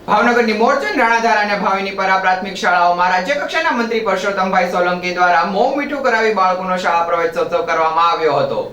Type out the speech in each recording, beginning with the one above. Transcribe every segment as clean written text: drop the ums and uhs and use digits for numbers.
ભાવનગરની મોરચંદ રાણાધાર અને ભાવિનીપરા પ્રાથમિક શાળાઓમાં રાજ્ય કક્ષાના મંત્રી પરસોત્તમભાઈ સોલંકી દ્વારા મોં મીઠું કરાવી બાળકોનો શાળા પ્રવેશોત્સવ કરવામાં આવ્યો હતો।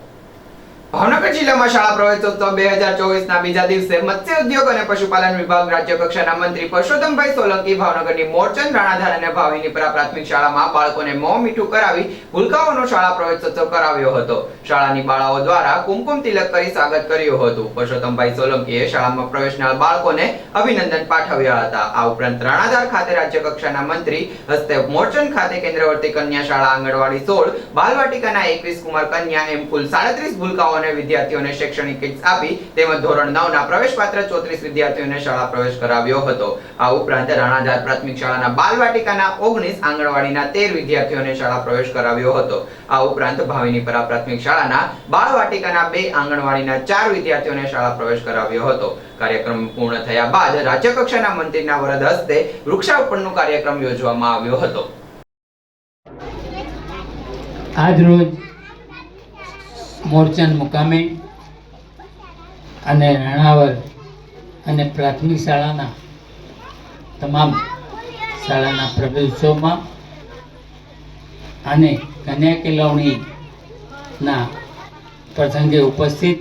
ભાવનગર જિલ્લામાં શાળા પ્રવેશોત્સવ 2024 ના બીજા દિવસે મત્સ્ય ઉદ્યોગ અને પશુપાલન વિભાગ રાજ્ય કક્ષાના મંત્રી પરસોત્તમભાઈ સોલંકી ભાવનગરની મોરચંદ રાણાધાર અને ભાવિનીપરા પ્રાથમિક શાળામાં બાળકોને મોં મીઠું કરાવી ભૂલકાઓનો શાળા પ્રવેશોત્સવ કરાવ્યો હતો। શાળાની બાળાઓ દ્વારા કુમકુમ તિલક કરી સ્વાગત કર્યું હતું। પરસોત્તમભાઈ સોલંકીએ શાળામાં પ્રવેશનાર બાળકોને અભિનંદન પાઠવ્યા હતા। આ ઉપરાંત રાણાધાર ખાતે રાજ્ય કક્ષાના મંત્રી હસ્તે મોરચંદ ખાતે કેન્દ્રવર્તી કન્યા શાળા આંગણવાડી 16 બાલવાટિકાના 21 કુમાર કન્યા એમ કુલ 37 ભૂલકાઓ વિદ્યાર્થીઓને શૈક્ષણિક કિટ્સ આપી તેમજ ધોરણ 9 ના પ્રવેશપાત્ર 34 વિદ્યાર્થીઓને શાળા પ્રવેશ કરાવ્યો હતો। આ ઉપરાંત રાણાધાર પ્રાથમિક શાળાના બાલવાટિકાના 19 આંગણવાડીના 13 વિદ્યાર્થીઓને શાળા પ્રવેશ કરાવ્યો હતો। આ ઉપરાંત ભાવિનીપરા પ્રાથમિક શાળાના બાલવાટિકાના 2 આંગણવાડીના 4 વિદ્યાર્થીઓને શાળા પ્રવેશ કરાવ્યો હતો। કાર્યક્રમ પૂર્ણ થયા બાદ રાજ્ય કક્ષાના મંત્રીના વરદ હસ્તે વૃક્ષારોપણનો કાર્યક્રમ યોજવામાં આવ્યો હતો। આજ રોજ મોરચંદ મુકામે અને રાણાવર અને પ્રાથમિક શાળાના તમામ શાળાના પ્રવેશોત્સવમાં અને કન્યા કેળવણીના પ્રસંગે ઉપસ્થિત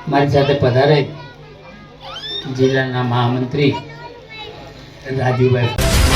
મારી સાથે પધારે જિલ્લાના મહામંત્રી રાજીવભાઈ